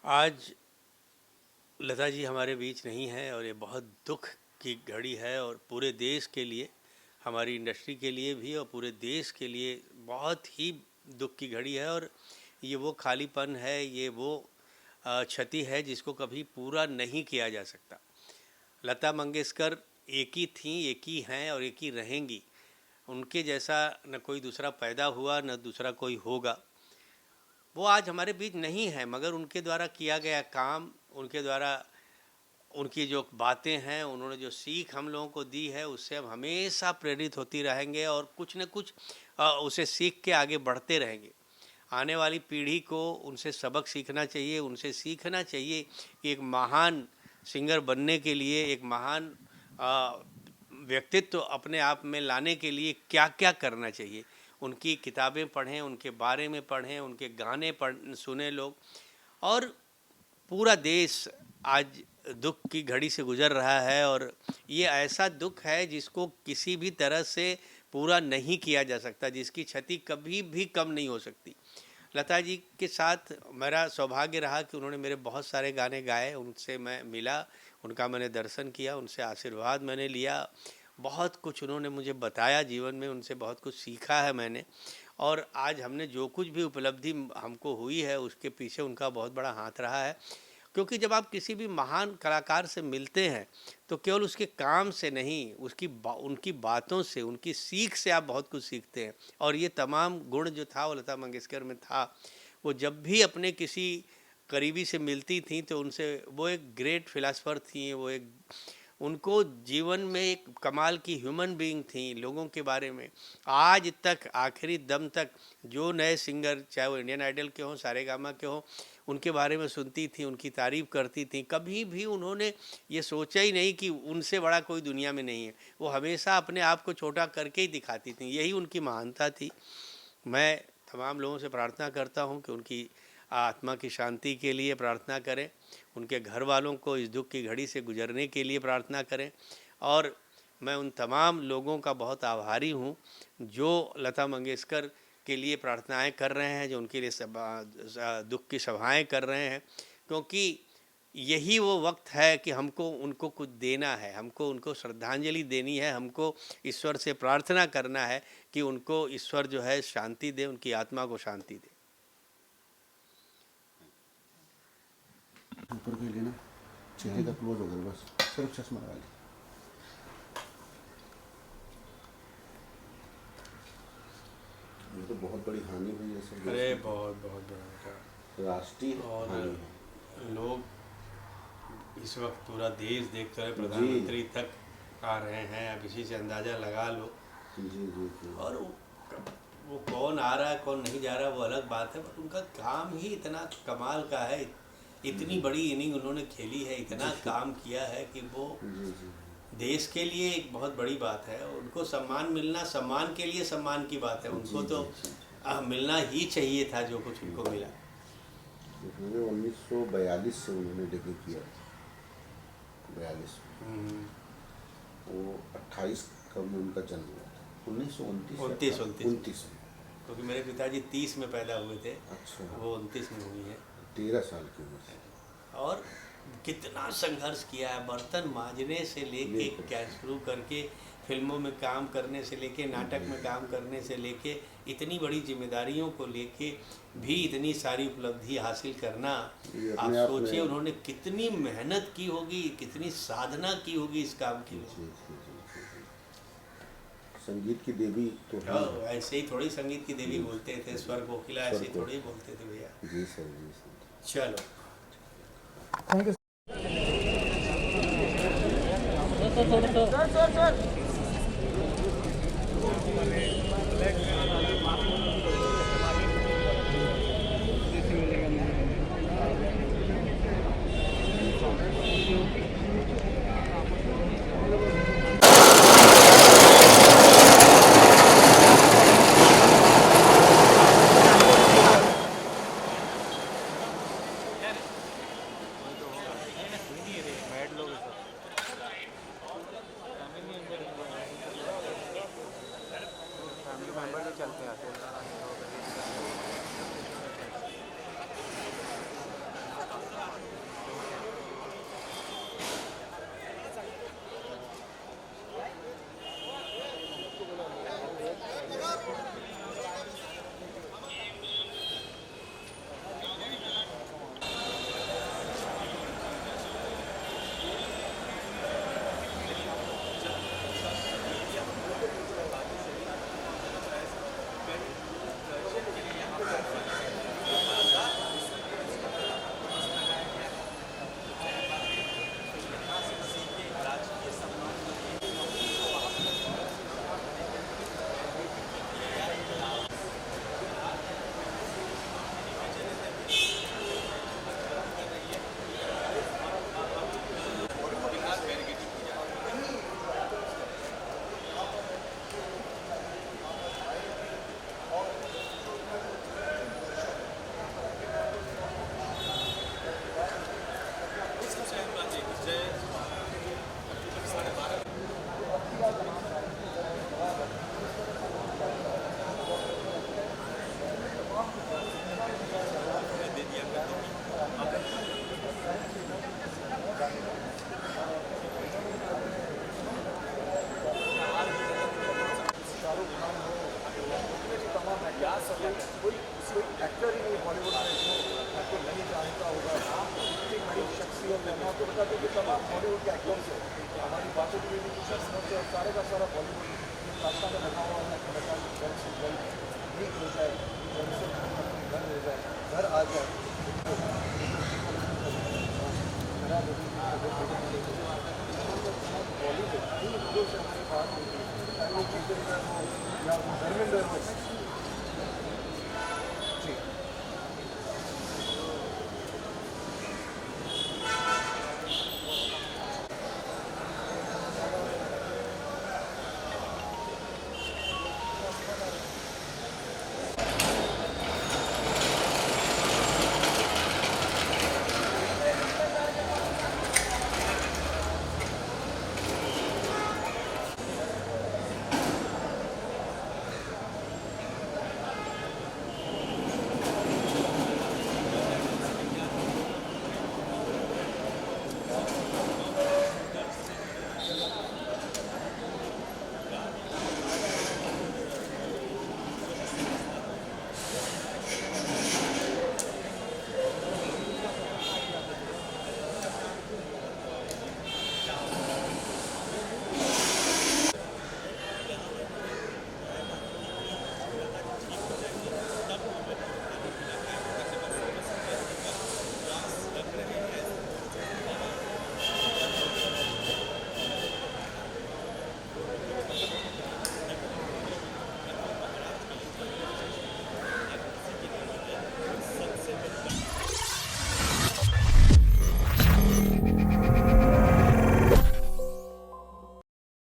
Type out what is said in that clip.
आज लता जी हमारे बीच नहीं है और ये बहुत दुख की घड़ी है और पूरे देश के लिए, हमारी इंडस्ट्री के लिए भी और पूरे देश के लिए बहुत ही दुख की घड़ी है। और ये वो खालीपन है, ये वो क्षति है जिसको कभी पूरा नहीं किया जा सकता। लता मंगेशकर एक ही थीं, एक ही हैं और एक ही रहेंगी। उनके जैसा न कोई दूसरा पैदा हुआ, न दूसरा कोई होगा। वो आज हमारे बीच नहीं है, मगर उनके द्वारा किया गया काम, उनके द्वारा उनकी जो बातें हैं, उन्होंने जो सीख हम लोगों को दी है, उससे हम हमेशा प्रेरित होती रहेंगे और कुछ न कुछ उसे सीख के आगे बढ़ते रहेंगे। आने वाली पीढ़ी को उनसे सबक सीखना चाहिए, उनसे सीखना चाहिए कि एक महान सिंगर बनने के लिए, एक महान व्यक्तित्व अपने आप में लाने के लिए क्या क्या करना चाहिए। उनकी किताबें पढ़ें, उनके बारे में पढ़ें, उनके गाने सुने लोग। और पूरा देश आज दुख की घड़ी से गुजर रहा है और ये ऐसा दुख है जिसको किसी भी तरह से पूरा नहीं किया जा सकता, जिसकी क्षति कभी भी कम नहीं हो सकती। लता जी के साथ मेरा सौभाग्य रहा कि उन्होंने मेरे बहुत सारे गाने गाए, उनसे मैं मिला, उनका मैंने दर्शन किया, उनसे आशीर्वाद मैंने लिया। बहुत कुछ उन्होंने मुझे बताया जीवन में, उनसे बहुत कुछ सीखा है मैंने। और आज हमने जो कुछ भी उपलब्धि हमको हुई है उसके पीछे उनका बहुत बड़ा हाथ रहा है। क्योंकि जब आप किसी भी महान कलाकार से मिलते हैं तो केवल उसके काम से नहीं, उनकी बातों से, उनकी सीख से आप बहुत कुछ सीखते हैं। और ये तमाम गुण जो था वो लता मंगेशकर में था। वो जब भी अपने किसी करीबी से मिलती थी तो उनसे, वो एक ग्रेट फिलासफर थी, वो एक, उनको जीवन में एक कमाल की ह्यूमन बीइंग थी। लोगों के बारे में आज तक आखिरी दम तक जो नए सिंगर, चाहे वो इंडियन आइडल के हों, सारेगामा के हों, उनके बारे में सुनती थी, उनकी तारीफ़ करती थी। कभी भी उन्होंने ये सोचा ही नहीं कि उनसे बड़ा कोई दुनिया में नहीं है। वो हमेशा अपने आप को छोटा करके ही दिखाती थी, यही उनकी महानता थी। मैं तमाम लोगों से प्रार्थना करता हूँ कि उनकी आत्मा की शांति के लिए प्रार्थना करें, उनके घर वालों को इस दुख की घड़ी से गुजरने के लिए प्रार्थना करें। और मैं उन तमाम लोगों का बहुत आभारी हूँ जो लता मंगेशकर के लिए प्रार्थनाएं कर रहे हैं, जो उनके लिए दुख की सभाएं कर रहे हैं। क्योंकि यही वो वक्त है कि हमको उनको कुछ देना है, हमको उनको श्रद्धांजलि देनी है, हमको ईश्वर से प्रार्थना करना है कि उनको ईश्वर जो है शांति दे, उनकी आत्मा को शांति दे। ऊपर के लिए ना चेहरे का क्लोज हो गया, बस सिर्फ चश्मा लगा ली। ये तो बहुत बड़ी हानि हुई है सब। अरे बहुत बहुत बड़ा राष्ट्रीय और हानि है। लोग इस वक्त पूरा देश देखते हैं, प्रधानमंत्री तक आ रहे हैं, अब इसी से अंदाज़ा लगा लो। जी जी जी। और वो कौन आ रहा है कौन नहीं जा रहा है वो अलग बात है, पर उनका काम ही इतना कमाल का है। इतनी बड़ी इनिंग उन्होंने खेली है, इतना काम किया है कि वो देश के लिए एक बहुत बड़ी बात है। उनको सम्मान मिलना, सम्मान के लिए सम्मान की बात है। उनको तो मिलना ही चाहिए था जो कुछ उनको मिला। 1942 से उन्होंने डेब्यू किया, 42 वो 28 कब में उनका जन्म हुआ था, 1929 में। क्योंकि मेरे पिताजी 30 में पैदा हुए थे। अच्छा। वो 29 में हुई है, 13 साल की उम्र से। और कितना संघर्ष किया है, बर्तन मांजने से लेके क्या शुरू करके, फिल्मों में काम करने से लेके, नाटक में काम करने से लेके, इतनी बड़ी जिम्मेदारियों को लेके भी इतनी सारी उपलब्धि हासिल करना। आप सोचिए उन्होंने कितनी मेहनत की होगी, कितनी साधना की होगी इस काम के लिए। संगीत की देवी तो ऐसे ही थोड़ी संगीत की देवी बोलते थे, स्वर कोकिला ऐसे ही थोड़ी बोलते थे भैया। जी सर, जी सर। चलो, थैंक यू चलते आते हैं। बॉलीवुड के एक्टर्स है, हमारी बातों के लिए भी कुछ समझते और सारे का सारा बॉलीवुड रास्ता में लगा हुआ है, लगा जल्द से जल्द ठीक हो जाए, जल्द से घर हो जाए, घर आ जाए। बॉलीवुड से हमारी बात होती है, या धर्मेंद्र हो